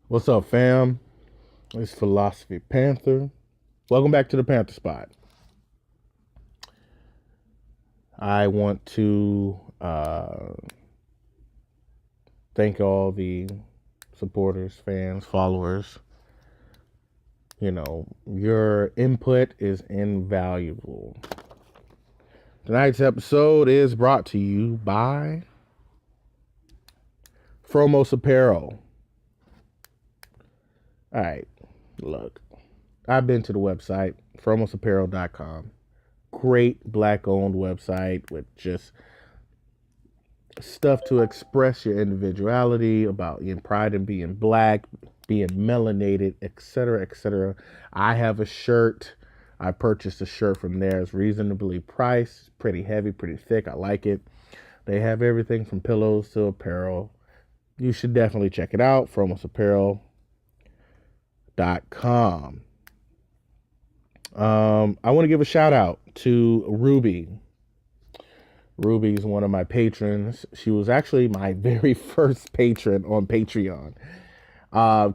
What's up, fam? It's Philosophy Panther. Welcome back to the Panther Spot. I want to thank all the supporters, fans, followers. Your input is invaluable. Tonight's episode is brought to you by Fromos Apparel. All right, look, I've been to the website, fromosapparel.com. Great black owned website with just stuff to express your individuality, about your pride in being black, being melanated, etc., etc. I have a shirt. I purchased a shirt from there. It's reasonably priced, pretty heavy, pretty thick. I like it. They have everything from pillows to apparel. You should definitely check it out. FromosApparel.com. I want to give a shout out to Ruby. Ruby's one of my patrons. She was actually my very first patron on Patreon.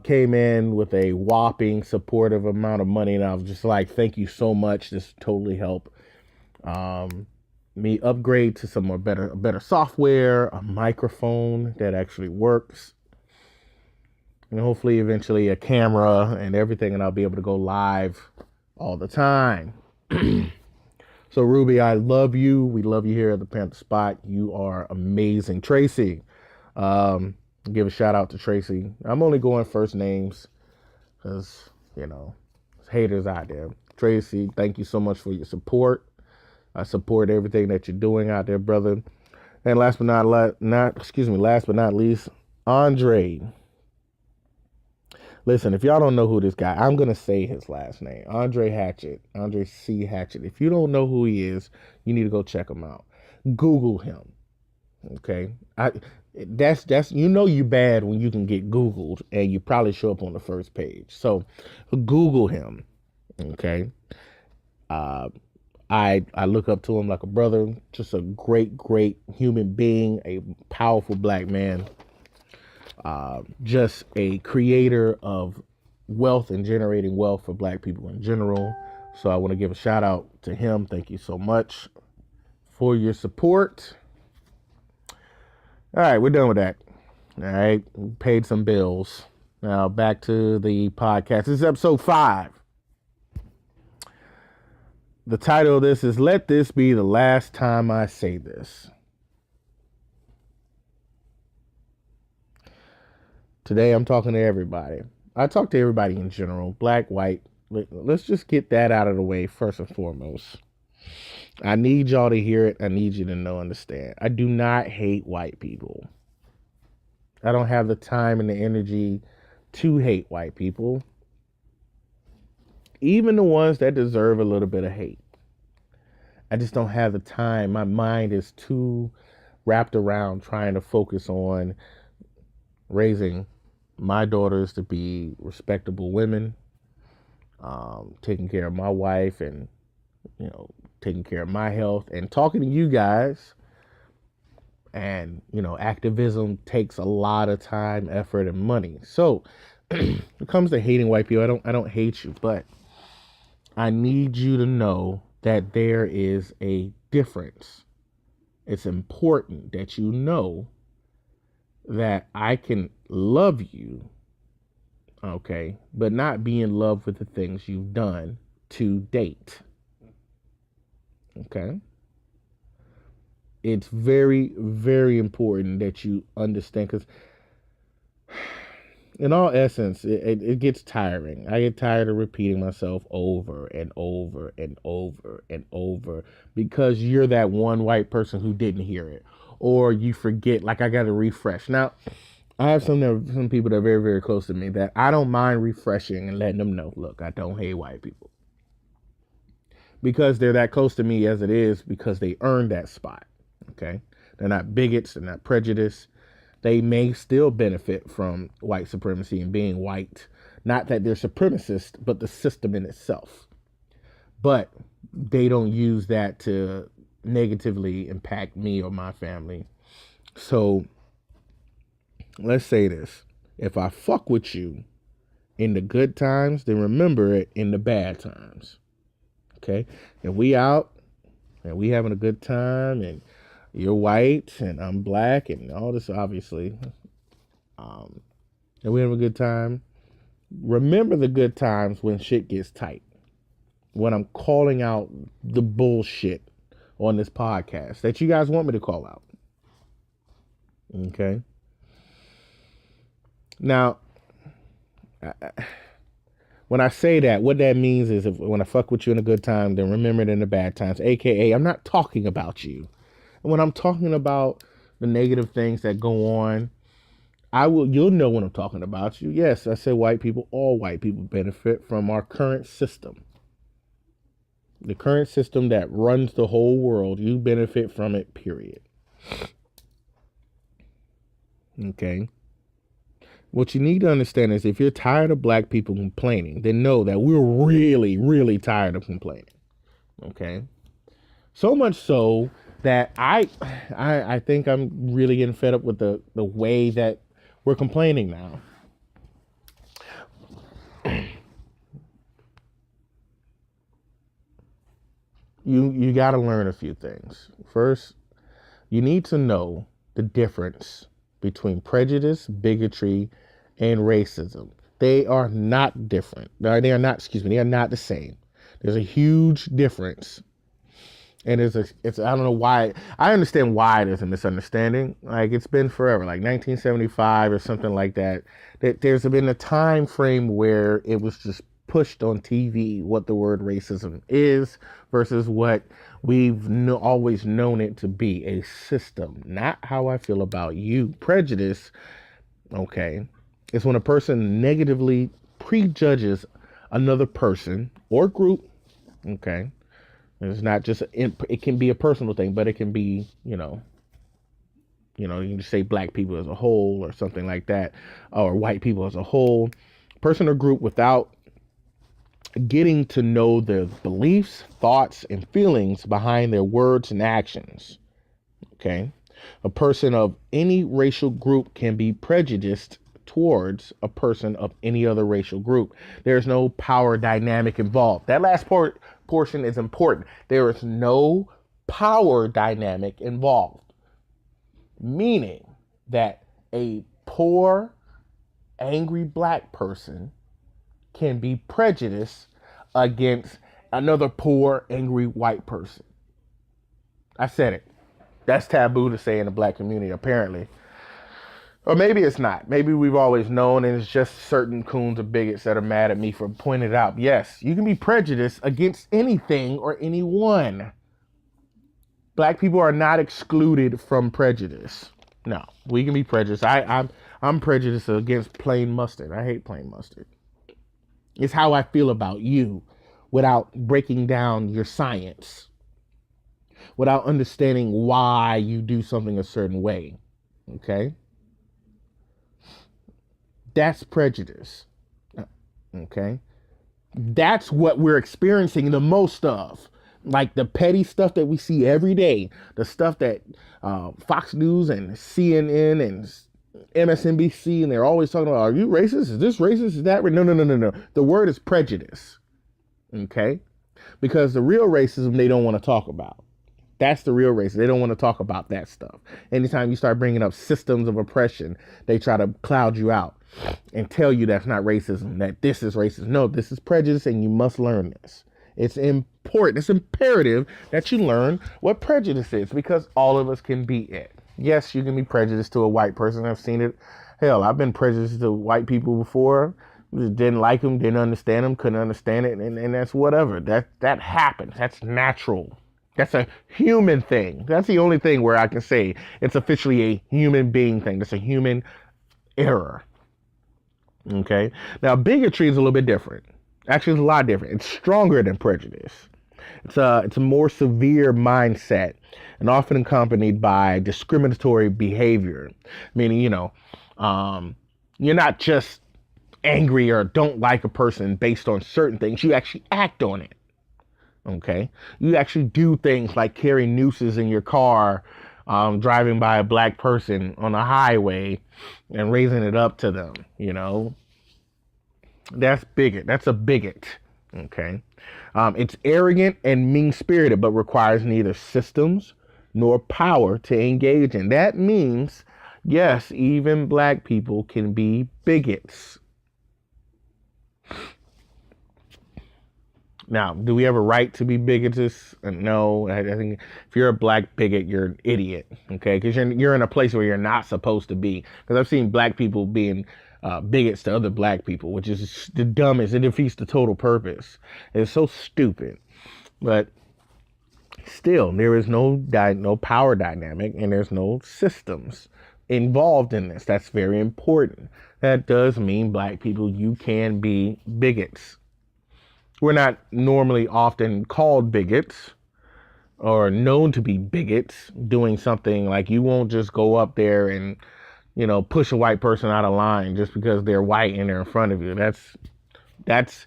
Came in with a whopping supportive amount of money, and I was just like, "Thank you so much. This totally helped me upgrade to some more better software, a microphone that actually works, and hopefully eventually a camera and everything, and I'll be able to go live all the time." So Ruby, I love you. We love you here at the Panther Spot. You are amazing. Tracy, give a shout out to Tracy. I'm only going first names because, there's haters out there. Tracy, thank you so much for your support. I support everything that you're doing out there, brother. And last but not least, Andre. Listen, if y'all don't know who this guy, I'm gonna say his last name, Andre Hatchett, Andre C. Hatchett. If you don't know who he is, you need to go check him out. Google him. Okay, that's you bad when you can get Googled and you probably show up on the first page. So, Google him. Okay, uh, I look up to him like a brother. Just a great human being, a powerful black man. Just a creator of wealth and generating wealth for black people in general. So I want to give a shout out to him. Thank you so much for your support. All right, we're done with that. All right, we paid some bills. Now back to the podcast. This is episode 5. The title of this is "Let This Be the Last Time I Say This." Today I'm talking to everybody. I talk to everybody in general, black, white. Let's just get that out of the way first and foremost. I need y'all to hear it. I need you to understand. I do not hate white people. I don't have the time and the energy to hate white people. Even the ones that deserve a little bit of hate. I just don't have the time. My mind is too wrapped around trying to focus on raising my daughters to be respectable women, taking care of my wife, and taking care of my health, and talking to you guys. And activism takes a lot of time, effort, and money. So when it comes to hating white people, I don't hate you, but I need you to know that there is a difference. It's important that you know that I can love you, okay, but not be in love with the things you've done to date. Okay? It's very, very important that you understand, because in all essence, it gets tiring. I get tired of repeating myself over and over and over and over because you're that one white person who didn't hear it, or you forget. Like, I got to refresh. Now, I have some people that are very, very close to me that I don't mind refreshing and letting them know, look, I don't hate white people, because they're that close to me as it is, because they earned that spot. Okay, they're not bigots, they're not prejudiced. They may still benefit from white supremacy and being white. Not that they're supremacist, but the system in itself. But they don't use that to negatively impact me or my family. So let's say this. If I fuck with you in the good times, then remember it in the bad times. Okay? If we out and we having a good time and you're white and I'm black and all this, obviously, and we have a good time, remember the good times when shit gets tight. When I'm calling out the bullshit on this podcast that you guys want me to call out. Okay? Now, when I say that, what that means is when I fuck with you in a good time, then remember it in the bad times. AKA, I'm not talking about you. And when I'm talking about the negative things that go on, you'll know when I'm talking about you. Yes, I said white people, all white people benefit from our current system. The current system that runs the whole world, you benefit from it, period. Okay? What you need to understand is if you're tired of black people complaining, then know that we're really, really tired of complaining. Okay? So much so that I think I'm really getting fed up with the way that we're complaining now. You got to learn a few things. First, you need to know the difference between prejudice, bigotry, and racism. They are not different. They are not the same. There's a huge difference. And it's I don't know why. I understand why there's a misunderstanding. Like, it's been forever, like 1975 or something like that. There's been a time frame where it was just pushed on TV what the word racism is versus what we've always known it to be, a system, not how I feel about you. Prejudice, okay, is when a person negatively prejudges another person or group, okay. It's not just, it can be a personal thing, but it can be, you can just say black people as a whole or something like that, or white people as a whole, person or group, without getting to know their beliefs, thoughts, and feelings behind their words and actions. Okay? A person of any racial group can be prejudiced towards a person of any other racial group. There's no power dynamic involved. That last portion is important. There is no power dynamic involved. Meaning that a poor, angry black person can be prejudiced against another poor, angry white person. I said it. That's taboo to say in the black community, apparently. Or maybe it's not. Maybe we've always known and it's just certain coons or bigots that are mad at me for pointing it out. Yes, you can be prejudiced against anything or anyone. Black people are not excluded from prejudice. No, we can be prejudiced. I'm prejudiced against plain mustard. I hate plain mustard. It's how I feel about you without breaking down your science, without understanding why you do something a certain way. Okay? That's prejudice. Okay? That's what we're experiencing the most of. Like the petty stuff that we see every day, the stuff that Fox News and CNN and MSNBC, and they're always talking about, are you racist? Is this racist? Is that? No. The word is prejudice. Okay? Because the real racism they don't want to talk about. That's the real racism. They don't want to talk about that stuff. Anytime you start bringing up systems of oppression, they try to cloud you out and tell you that's not racism, that this is racist. No, this is prejudice, and you must learn this. It's important. It's imperative that you learn what prejudice is, because all of us can be it. Yes, you can be prejudiced to a white person. I've seen it. Hell, I've been prejudiced to white people before. Just didn't like them, didn't understand them, couldn't understand it, and that's whatever. That happens. That's natural. That's a human thing. That's the only thing where I can say it's officially a human being thing. That's a human error. Okay? Now, bigotry is a little bit different. Actually, it's a lot different. It's stronger than prejudice. It's a more severe mindset and often accompanied by discriminatory behavior. Meaning, you're not just angry or don't like a person based on certain things. You actually act on it. Okay? You actually do things like carry nooses in your car driving by a black person on a highway and raising it up to them. That's bigot. That's a bigot. Okay. It's arrogant and mean spirited, but requires neither systems nor power to engage in. That means, yes, even black people can be bigots. Now, do we have a right to be bigots? No, I think if you're a black bigot, you're an idiot. Okay, because you're in a place where you're not supposed to be. Because I've seen black people being bigots to other black people, which is the dumbest. It defeats the total purpose. It's so stupid. But still, there is no power dynamic, and there's no systems involved in this. That's very important. That does mean black people, you can be bigots. We're not normally often called bigots or known to be bigots doing something like you won't just go up there and, push a white person out of line just because they're white and they're in front of you. That's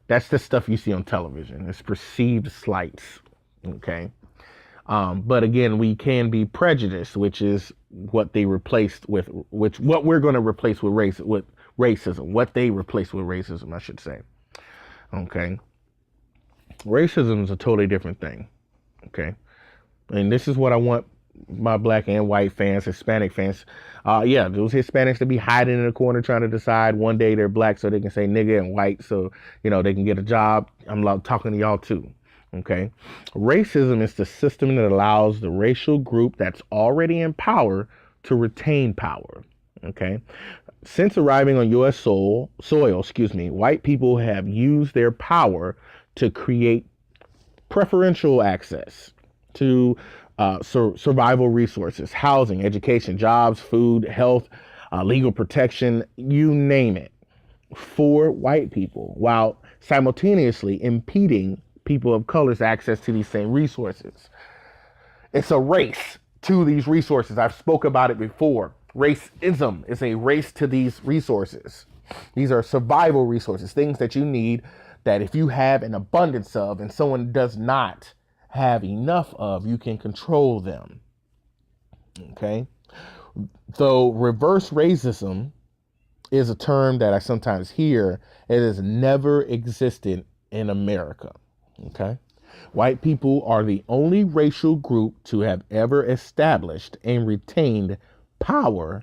the stuff you see on television. It's perceived slights. Okay. But again, we can be prejudiced, which is what they replaced with, what we're going to replace with racism, what they replaced with racism, I should say. Okay. Racism is a totally different thing. Okay. And this is what I want my black and white fans, Hispanic fans. Those Hispanics to be hiding in a corner trying to decide one day they're black so they can say nigga and white so, they can get a job. I'm talking to y'all too. Okay. Racism is the system that allows the racial group that's already in power to retain power. Okay. Since arriving on U.S. soil, white people have used their power to create preferential access to survival resources, housing, education, jobs, food, health, legal protection, you name it, for white people, while simultaneously impeding people of color's access to these same resources. It's a race to these resources. I've spoke about it before. Racism is a race to these resources. These are survival resources, things that you need that if you have an abundance of and someone does not have enough of, you can control them. Okay. So reverse racism is a term that I sometimes hear. It has never existed in America. Okay. White people are the only racial group to have ever established and retained power,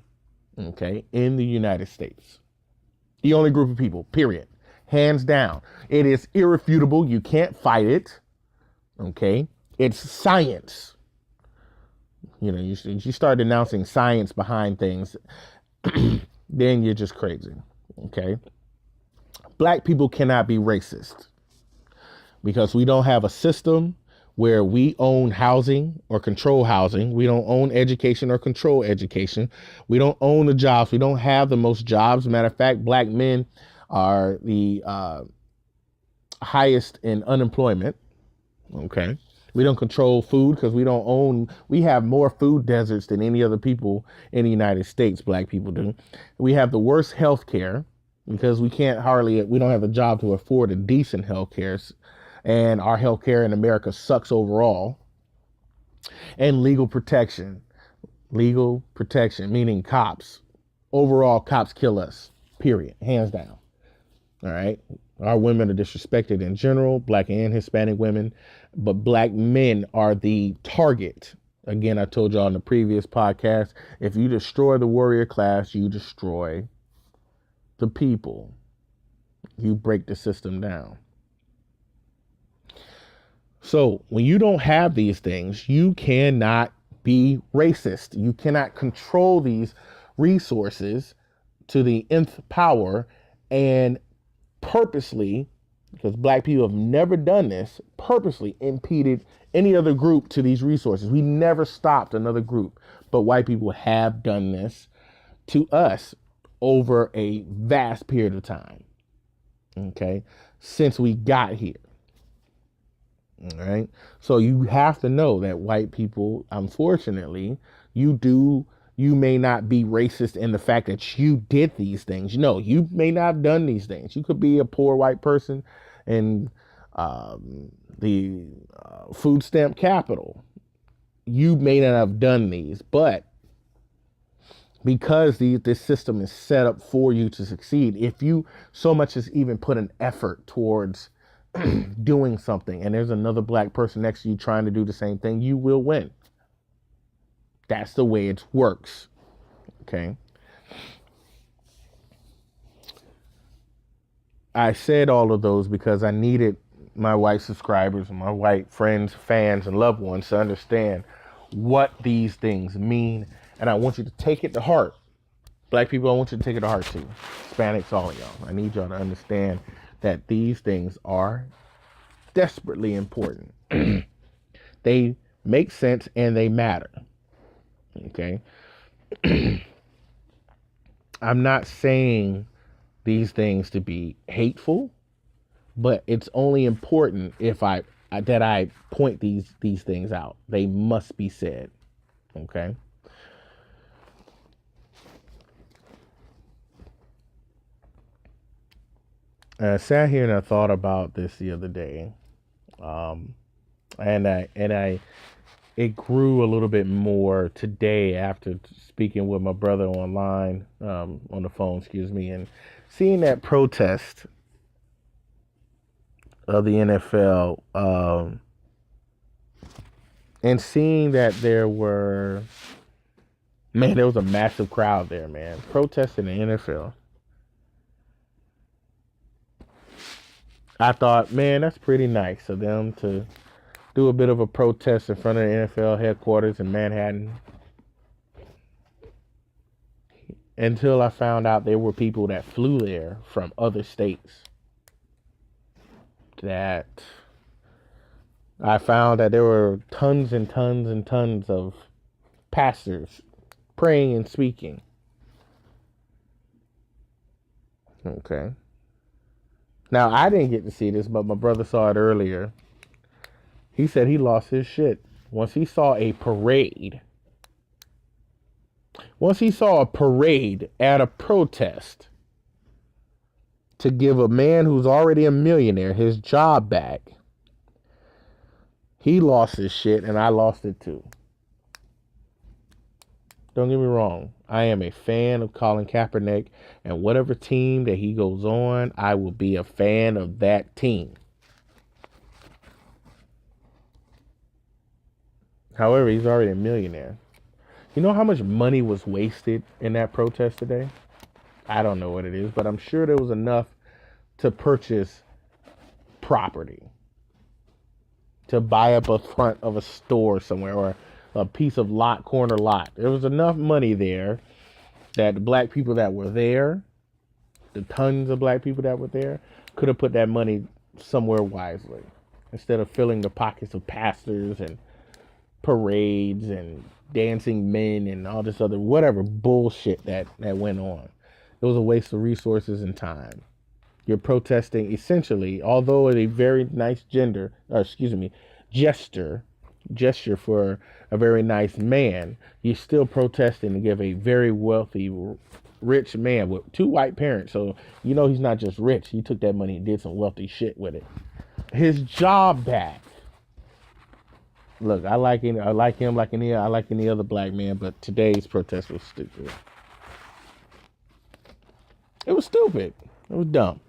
okay, in the United States. The only group of people, period. Hands down. It is irrefutable. You can't fight it. Okay. It's science. You start announcing science behind things, then you're just crazy. Okay. Black people cannot be racist because we don't have a system where we own housing or control housing. We don't own education or control education. We don't own the jobs. We don't have the most jobs. Matter of fact, black men are the highest in unemployment. Okay. We don't control food because we have more food deserts than any other people in the United States. Black people do. We have the worst health care because we don't have a job to afford a decent health care. And our healthcare in America sucks overall. And legal protection, meaning cops. Overall, cops kill us, period, hands down. All right. Our women are disrespected in general, black and Hispanic women, but black men are the target. Again, I told y'all in the previous podcast, if you destroy the warrior class, you destroy the people. You break the system down. So when you don't have these things, you cannot be racist. You cannot control these resources to the nth power and purposely, because black people have never done this, purposely impeded any other group to these resources. We never stopped another group, but white people have done this to us over a vast period of time. Okay. Since we got here. All right. So you have to know that white people, unfortunately, you may not be racist in the fact that you did these things. No, you may not have done these things. You could be a poor white person in the food stamp capital. you may not have done these, but because this system is set up for you to succeed, if you so much as even put an effort towards doing something and there's another black person next to you trying to do the same thing, you will win. That's the way it works. Okay. I said all of those because I needed my white subscribers and my white friends, fans, and loved ones to understand what these things mean. And I want you to take it to heart. Black people, I want you to take it to heart too. Hispanics, all of y'all. I need y'all to understand that these things are desperately important. They make sense and they matter. Okay. I'm not saying these things to be hateful, but it's only important if I point these things out. They must be said. Okay. I sat here and I thought about this the other day, and it grew a little bit more today after speaking with my brother online, on the phone, excuse me, and seeing that protest of the NFL, and seeing that there was a massive crowd there, man, protesting the NFL. I thought, man, that's pretty nice of them to do a bit of a protest in front of the NFL headquarters in Manhattan. Until I found out there were people that flew there from other states. That I found that there were tons and tons and tons of pastors praying and speaking. Okay. Now, I didn't get to see this, but my brother saw it earlier. He said he lost his shit once he saw a parade. Once he saw a parade at a protest to give a man who's already a millionaire his job back, he lost his shit, and I lost it too. Don't get me wrong. I am a fan of Colin Kaepernick, and whatever team that he goes on, I will be a fan of that team. However, he's already a millionaire. You know how much money was wasted in that protest today? I don't know what it is, but I'm sure there was enough to purchase property, to buy up a front of a store somewhere or a piece of corner lot. There was enough money there that the black people that were there, the tons of black people that were there, could have put that money somewhere wisely instead of filling the pockets of pastors and parades and dancing men and all this other whatever bullshit that went on. It was a waste of resources and time. You're protesting essentially, although a very nice gesture for a very nice man, you're still protesting to give a very wealthy, rich man with two white parents. So you know he's not just rich. He took that money and did some wealthy shit with it. His job back. Look, I like him like any other black man, but today's protest was stupid. It was stupid. It was dumb.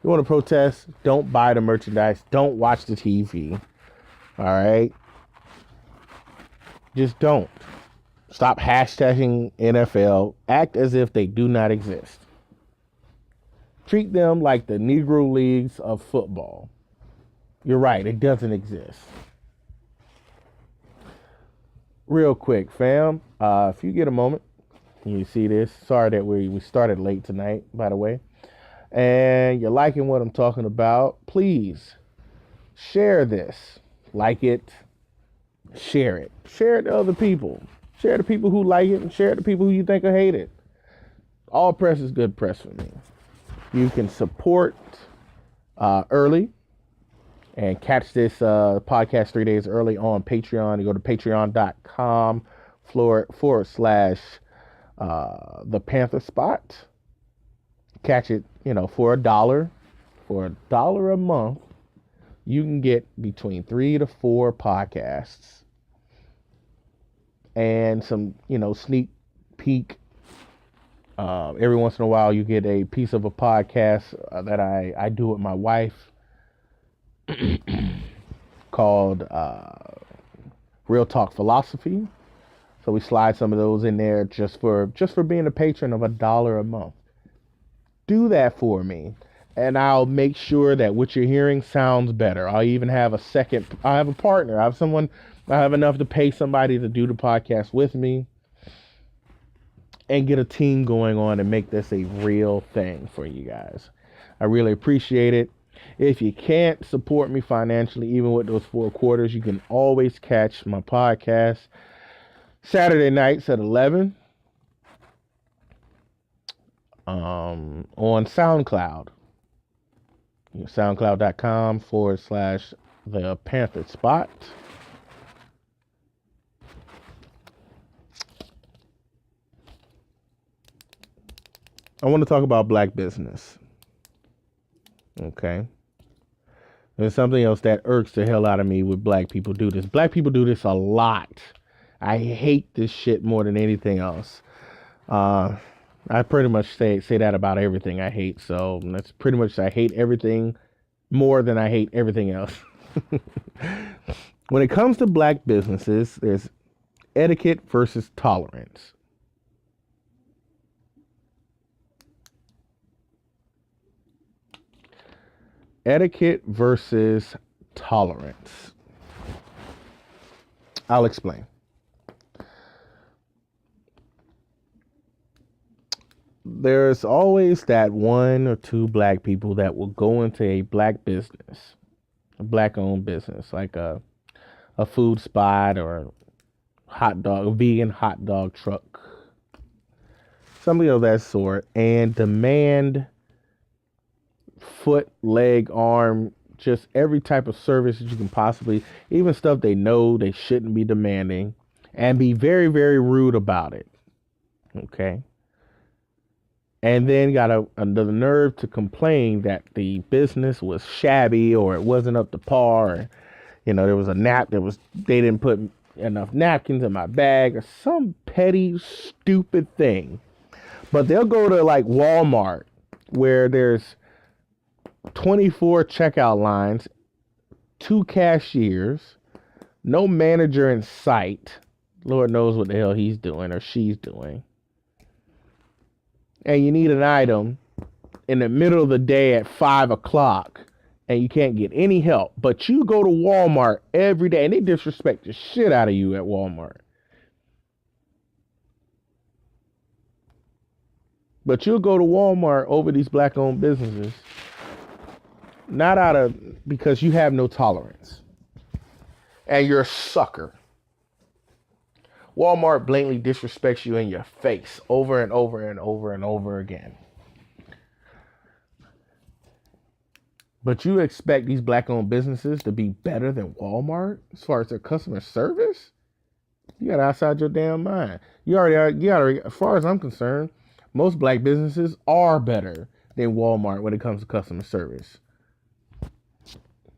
You want to protest? Don't buy the merchandise. Don't watch the TV. All right? Just don't. Stop hashtagging NFL. Act as if they do not exist. Treat them like the Negro Leagues of football. You're right. It doesn't exist. Real quick, fam. If you get a moment, you see this. Sorry that we started late tonight, by the way. And you're liking what I'm talking about, please share this. Like it. Share it. Share it to other people. Share it to people who like it and share it to people who you think will hate it. All press is good press for me. You can support early and catch this podcast 3 days early on Patreon. You go to patreon.com / the Panther spot. Catch it, for $1. For $1 a month, you can get between 3 to 4 podcasts and some, sneak peek. Every once in a while, you get a piece of a podcast that I do with my wife called Real Talk Philosophy. So we slide some of those in there just for being a patron of $1 a month. Do that for me, and I'll make sure that what you're hearing sounds better. I'll even have I have a partner. I have enough to pay somebody to do the podcast with me and get a team going on and make this a real thing for you guys. I really appreciate it. If you can't support me financially, even with those 4 quarters, you can always catch my podcast Saturday nights at 11 on SoundCloud. SoundCloud.com/the Panther Spot. I want to talk about black business. Okay. There's something else that irks the hell out of me with black people do this. Black people do this a lot. I hate this shit more than anything else. I pretty much say that about everything I hate. So that's pretty much, I hate everything more than I hate everything else. When it comes to black businesses, there's etiquette versus tolerance. Etiquette versus tolerance. I'll explain. There's always that 1 or 2 black people that will go into a black business, a black owned business, like a food spot or a vegan hot dog truck, something of that sort, and demand foot, leg, arm, just every type of service that you can possibly, even stuff they know they shouldn't be demanding, and be very, very rude about it. Okay. And then got the nerve to complain that the business was shabby or it wasn't up to par. Or, there was they didn't put enough napkins in my bag or some petty, stupid thing. But they'll go to like Walmart where there's 24 checkout lines, 2 cashiers, no manager in sight. Lord knows what the hell he's doing or she's doing. And you need an item in the middle of the day at 5 o'clock and you can't get any help, but you go to Walmart every day and they disrespect the shit out of you at Walmart. But you'll go to Walmart over these black owned businesses, not because you have no tolerance and you're a sucker. Walmart blatantly disrespects you in your face over and over and over and over again. But you expect these black-owned businesses to be better than Walmart as far as their customer service? You got outside your damn mind. You already, as far as I'm concerned, most black businesses are better than Walmart when it comes to customer service.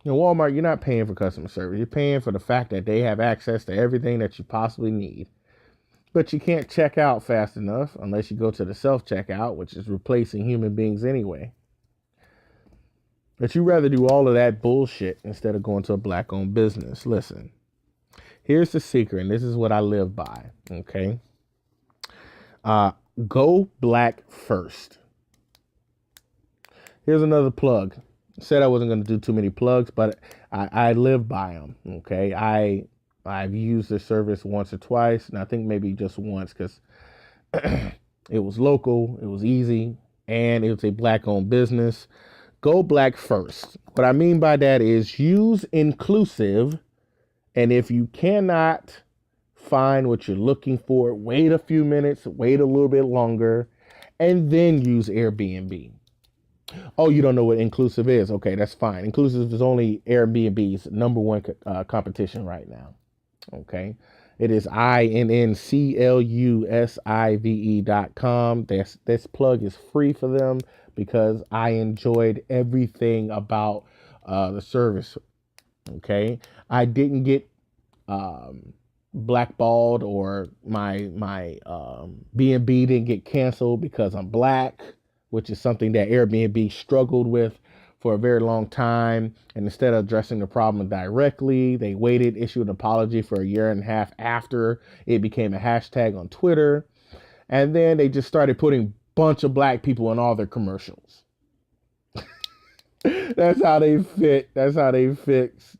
Walmart, you're not paying for customer service. You're paying for the fact that they have access to everything that you possibly need. But you can't check out fast enough unless you go to the self-checkout, which is replacing human beings anyway. But you rather do all of that bullshit instead of going to a black-owned business. Listen, here's the secret, and this is what I live by, okay? Go black first. Here's another plug. Said I wasn't going to do too many plugs, but I live by them. Okay, I've used this service once or twice, and I think maybe just once because it was local, it was easy, and it was a black-owned business. Go black first. What I mean by that is use inclusive, and if you cannot find what you're looking for, wait a few minutes, wait a little bit longer, and then use Airbnb. Oh, you don't know what inclusive is? Okay, that's fine. Inclusive is only Airbnb's #1 competition right now. Okay, it is INNCLUSIVE.com. This plug is free for them because I enjoyed everything about the service. Okay, I didn't get blackballed, or my B&B didn't get canceled because I'm black, which is something that Airbnb struggled with for a very long time. And instead of addressing the problem directly, they waited, issued an apology for a year and a half after it became a hashtag on Twitter. And then they just started putting a bunch of black people in all their commercials. That's how they fit. That's how they fix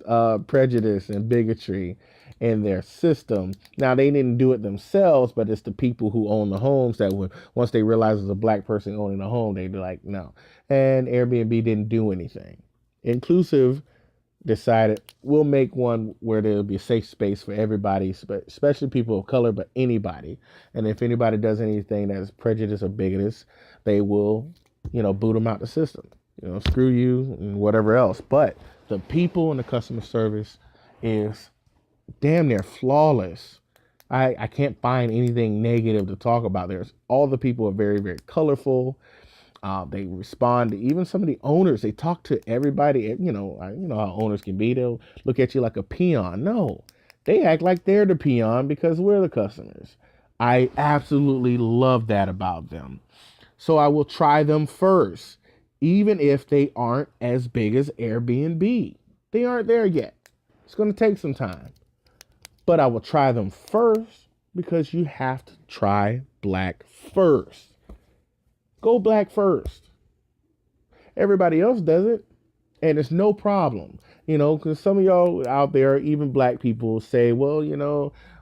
prejudice and bigotry in their system. Now they didn't do it themselves, but it's the people who own the homes that would, once they realize there's a black person owning a home, they'd be like, no. And Airbnb didn't do anything. Inclusive decided we'll make one where there'll be a safe space for everybody, especially people of color, but anybody. And if anybody does anything that is prejudice or bigotous, they will, boot them out the system. Screw you and whatever else. But the people and the customer service is damn near flawless. I can't find anything negative to talk about. There's all the people are very, very colorful. They respond to even some of the owners. They talk to everybody. You know how owners can be. They'll look at you like a peon. No, they act like they're the peon because we're the customers. I absolutely love that about them. So I will try them first, even if they aren't as big as Airbnb. They aren't there yet. It's going to take some time. But I will try them first because you have to try black first. Go black first. Everybody else does it, and it's no problem. Because some of y'all out there, even black people, say, well,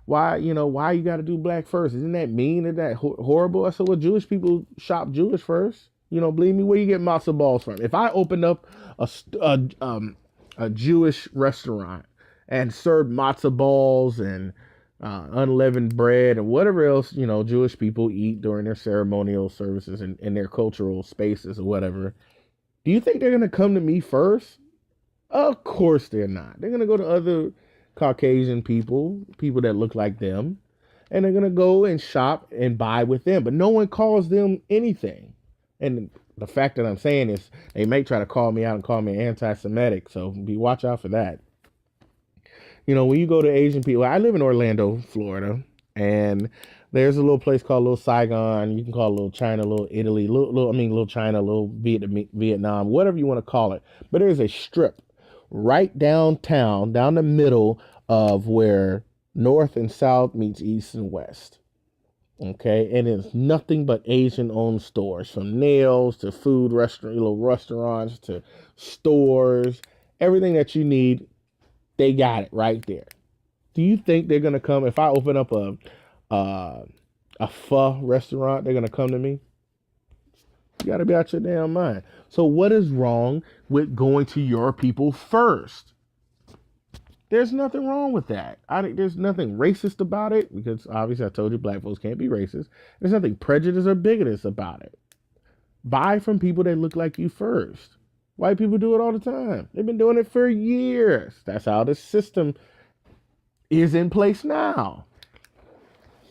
why you got to do black first? Isn't that mean? Isn't that horrible? I said, well, Jewish people shop Jewish first. Believe me, where you get matzo balls from? If I opened up a Jewish restaurant and served matzo balls and unleavened bread and whatever else, Jewish people eat during their ceremonial services and in their cultural spaces or whatever, do you think they're going to come to me first? Of course they're not. They're going to go to other Caucasian people that look like them, and they're going to go and shop and buy with them. But no one calls them anything. And the fact that I'm saying is they may try to call me out and call me anti-Semitic. So watch out for that. When you go to Asian people, I live in Orlando, Florida, and there's a little place called Little Saigon. You can call it Little China, Little Italy, Little China, Little Vietnam, whatever you want to call it. But there's a strip right downtown, down the middle of where North and South meets East and West. Okay, and it's nothing but Asian-owned stores, from nails to food, little restaurants to stores, everything that you need. They got it right there. Do you think they're gonna come if I open up a pho restaurant? They're gonna come to me? You gotta be out your damn mind. So what is wrong with going to your people first? There's nothing wrong with that. There's nothing racist about it, because obviously I told you black folks can't be racist. There's nothing prejudiced or bigotous about it. Buy from people that look like you first. White people do it all the time. They've been doing it for years. That's how the system is in place now.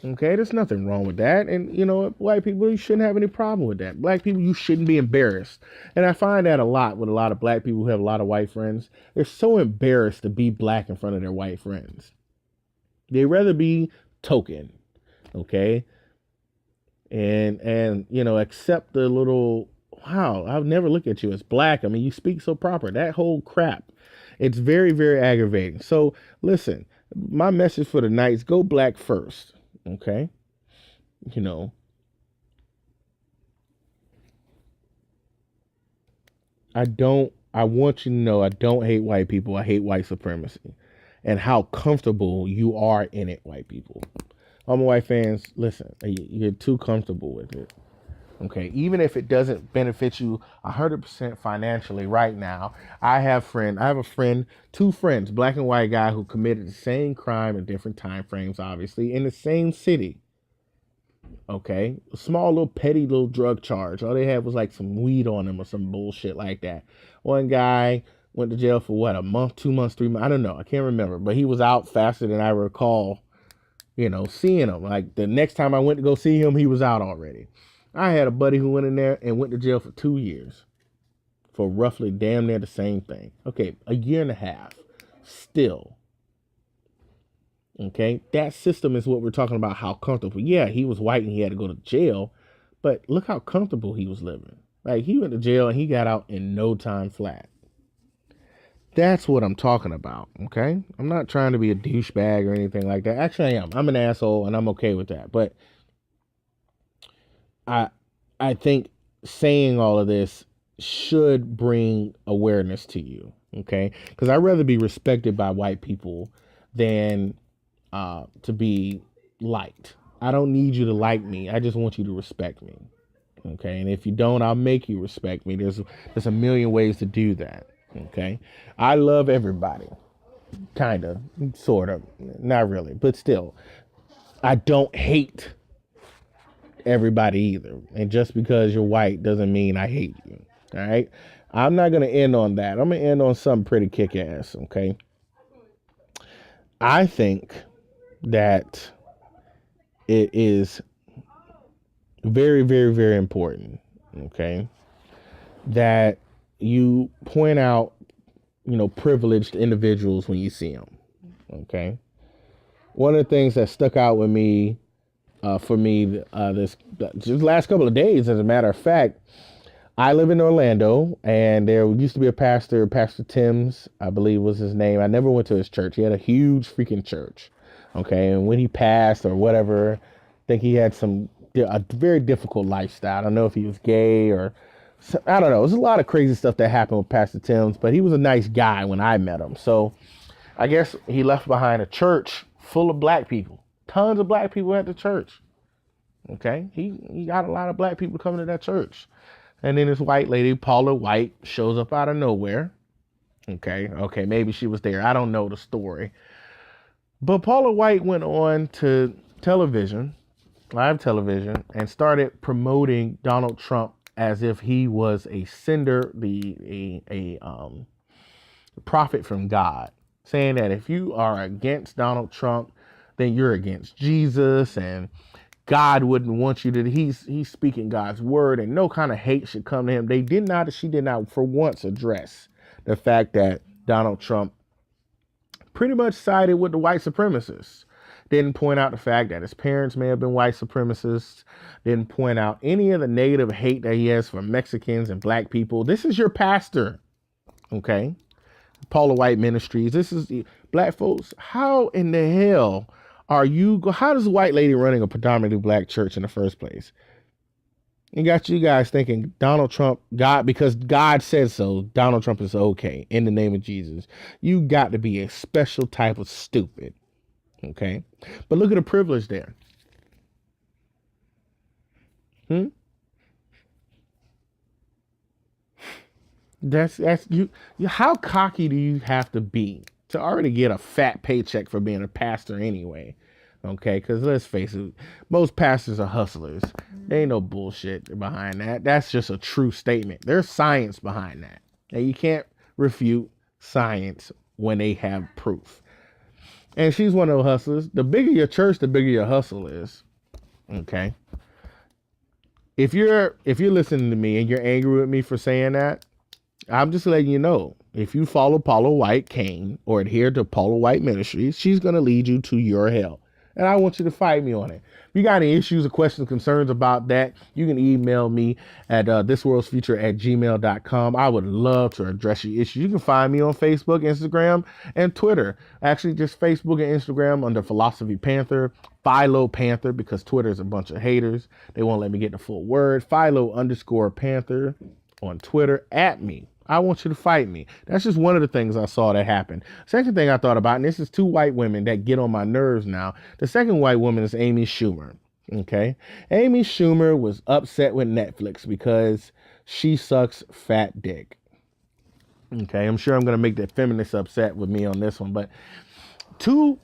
Okay, there's nothing wrong with that. And, white people, you shouldn't have any problem with that. Black people, you shouldn't be embarrassed. And I find that a lot with a lot of black people who have a lot of white friends. They're so embarrassed to be black in front of their white friends. They'd rather be token, okay? And accept the little, wow, I'll never look at you as black. I mean, you speak so proper. That whole crap. It's very, very aggravating. So listen, my message for the night is go black first. Okay. I want you to know I don't hate white people. I hate white supremacy and how comfortable you are in it, white people. All my white fans, listen, you're too comfortable with it. Okay, even if it doesn't benefit you 100% financially right now. I have a friend, two friends, black and white guy, who committed the same crime in different time frames, obviously, in the same city. Okay, a small little petty little drug charge. All they had was like some weed on them or some bullshit like that. One guy went to jail for what, a month, 2 months, 3 months? I don't know. I can't remember, but he was out faster than I recall, seeing him. Like the next time I went to go see him, he was out already. I had a buddy who went in there and went to jail for 2 years for roughly damn near the same thing. Okay, a year and a half. Still. Okay, that system is what we're talking about. How comfortable? Yeah, he was white and he had to go to jail, but look how comfortable he was living. Like he went to jail and he got out in no time flat. That's what I'm talking about. Okay, I'm not trying to be a douchebag or anything like that. Actually, I am. I'm an asshole and I'm okay with that. But I, I think saying all of this should bring awareness to you. Okay, because I'd rather be respected by white people than to be liked. I don't need you to like me. I just want you to respect me. Okay. And if you don't, I'll make you respect me. There's a million ways to do that. Okay. I love everybody. Kind of, sort of, not really, but still, I don't hate everybody either. And just because you're white doesn't mean I hate you. All right. I'm not going to end on that. I'm going to end on something pretty kick ass. Okay. I think that it is very, very, very important, okay, that you point out, privileged individuals when you see them, okay. One of the things that stuck out with me, for me, this just last couple of days, as a matter of fact, I live in Orlando, and there used to be a pastor, Pastor Timms, I believe was his name. I never went to his church. He had a huge freaking church, okay, and when he passed or whatever, I think he had a very difficult lifestyle. I don't know if he was gay or I don't know. There's a lot of crazy stuff that happened with Pastor Timms, but he was a nice guy when I met him. So I guess he left behind a church full of black people. Tons of black people at the church. Okay. He got a lot of black people coming to that church. And then this white lady, Paula White, shows up out of nowhere. Okay. Okay. Maybe she was there. I don't know the story. But Paula White went on to television, live television, and started promoting Donald Trump as if he was a sender, a prophet from God, saying that if you are against Donald Trump, then you're against Jesus, and God wouldn't want you to. He's speaking God's word, and no kind of hate should come to him. She did not for once address the fact that Donald Trump pretty much sided with the white supremacists. Didn't point out the fact that his parents may have been white supremacists. Didn't point out any of the negative hate that he has for Mexicans and black people. This is your pastor, okay? Paula White Ministries. This is the black folks. How in the hell how does a white lady running a predominantly black church in the first place? It got you guys thinking Donald Trump, because God said so, Donald Trump is okay in the name of Jesus. You got to be a special type of stupid. Okay. But look at the privilege there. That's you. How cocky do you have to be to already get a fat paycheck for being a pastor anyway? Okay, because let's face it, most pastors are hustlers. There ain't no bullshit behind that. That's just a true statement. There's science behind that, and you can't refute science when they have proof. And she's one of those hustlers. The bigger your church, the bigger your hustle is. Okay. If you're listening to me and you're angry with me for saying that, I'm just letting you know. If you follow Paula White Kane or adhere to Paula White Ministries, she's going to lead you to your hell. And I want you to fight me on it. If you got any issues or questions, concerns about that, you can email me at thisworldsfuture@gmail.com. I would love to address your issues. You can find me on Facebook, Instagram, and Twitter. Actually, just Facebook and Instagram under Philosophy Panther, Philo Panther, because Twitter is a bunch of haters. They won't let me get the full word. Philo_Panther on Twitter at me. I want you to fight me. That's just one of the things I saw that happened. Second thing I thought about, and this is two white women that get on my nerves now. The second white woman is Amy Schumer. Okay. Amy Schumer was upset with Netflix because she sucks fat dick. Okay. I'm sure I'm going to make the feminists upset with me on this one, but two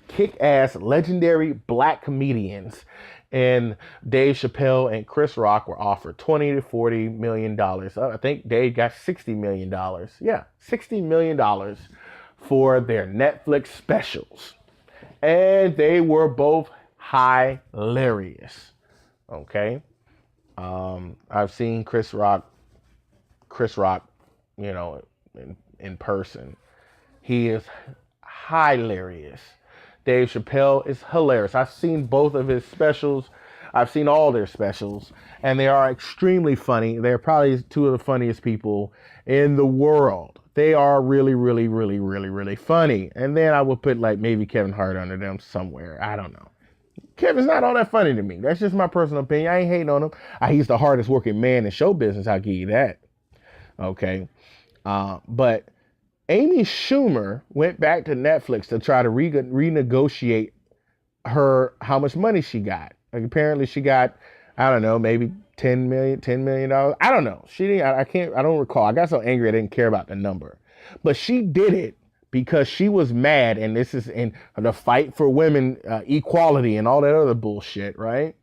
kick-ass legendary black comedians and Dave Chappelle and Chris Rock were offered $20 to $40 million. I think Dave got $60 million. Yeah, $60 million for their Netflix specials. And they were both hilarious. Okay. I've seen Chris Rock, in person. He is hilarious. Dave Chappelle is hilarious. I've seen both of his specials. I've seen all their specials, and they are extremely funny. They're probably two of the funniest people in the world. They are really, really, really, really, really funny. And then I would put like maybe Kevin Hart under them somewhere. I don't know. Kevin's not all that funny to me. That's just my personal opinion. I ain't hating on him. He's the hardest working man in show business. I'll give you that. Okay. But Amy Schumer went back to Netflix to try to renegotiate how much money she got. Like apparently she got, I don't know, maybe $10 million. I don't know. She didn't, I don't recall. I got so angry I didn't care about the number. But she did it because she was mad, and this is in the fight for women equality and all that other bullshit, right?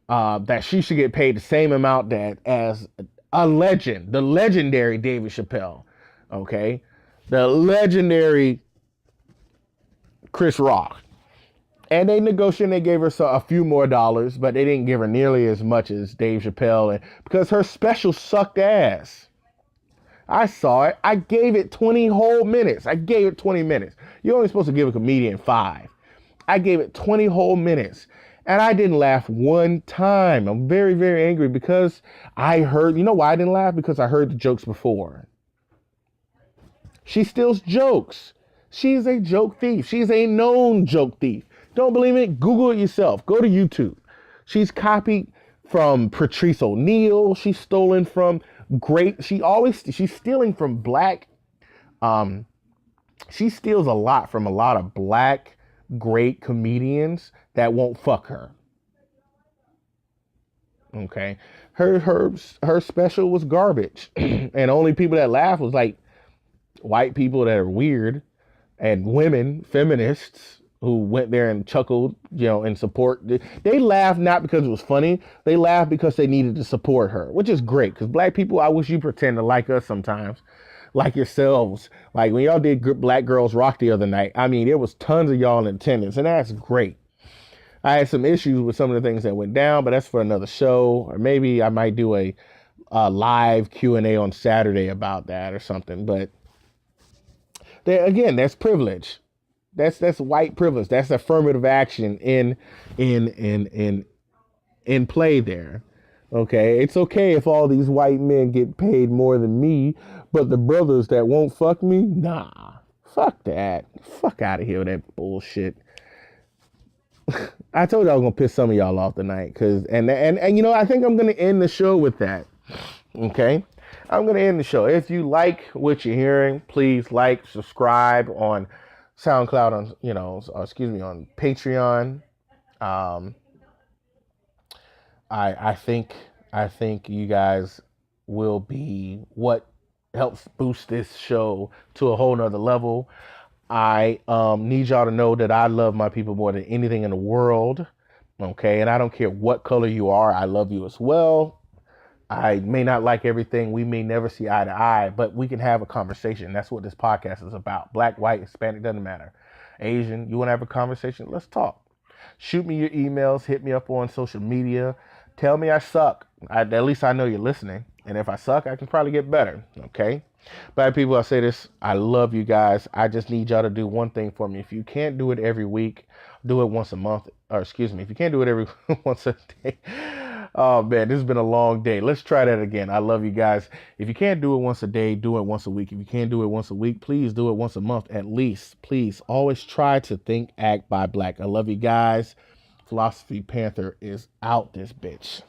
That she should get paid the same amount as a legend, the legendary David Chappelle, okay? The legendary Chris Rock. And they negotiated, they gave her a few more dollars, but they didn't give her nearly as much as Dave Chappelle, because her special sucked ass. I saw it. I gave it 20 whole minutes. I gave it 20 minutes. You're only supposed to give a comedian 5. I gave it 20 whole minutes. And I didn't laugh one time. I'm very, very angry because I heard, you know why I didn't laugh? Because I heard the jokes before. She steals jokes. She's a joke thief. She's a known joke thief. Don't believe it? Google it yourself. Go to YouTube. She's copied from Patrice O'Neal. She's stolen from she's stealing from black. She steals a lot from a lot of black great comedians that won't fuck her. Okay. Her special was garbage. And only people that laughed was like white people that are weird and women, feminists, who went there and chuckled, in support. They laughed not because it was funny. They laughed because they needed to support her, which is great. Because black people, I wish you pretend to like us sometimes, like yourselves. Like when y'all did Black Girls Rock the other night, I mean, there was tons of y'all in attendance, and that's great. I had some issues with some of the things that went down, but that's for another show. Or maybe I might do a live Q&A on Saturday about that or something. But again, that's privilege. That's white privilege. That's affirmative action in play there. Okay, it's okay if all these white men get paid more than me, but the brothers that won't fuck me, nah, fuck that. Fuck out of here with that bullshit. I told you I was gonna piss some of y'all off tonight, and I think I'm gonna end the show with that. Okay. I'm going to end the show. If you like what you're hearing, please like, subscribe on SoundCloud, on Patreon. I think you guys will be what helps boost this show to a whole nother level. I need y'all to know that I love my people more than anything in the world. Okay. And I don't care what color you are. I love you as well. I may not like everything. We may never see eye to eye, but we can have a conversation. That's what this podcast is about. Black, white, Hispanic, doesn't matter. Asian, you want to have a conversation? Let's talk. Shoot me your emails. Hit me up on social media. Tell me I suck. At least I know you're listening. And if I suck, I can probably get better. Okay? But people, I say this. I love you guys. I just need y'all to do one thing for me. If you can't do it every week, do it once a month. Or excuse me, if you can't do it every once a day. Oh, man, this has been a long day. Let's try that again. I love you guys. If you can't do it once a day, do it once a week. If you can't do it once a week, please do it once a month at least. Please always try to think, act, buy black. I love you guys. Philosophy Panther is out this bitch.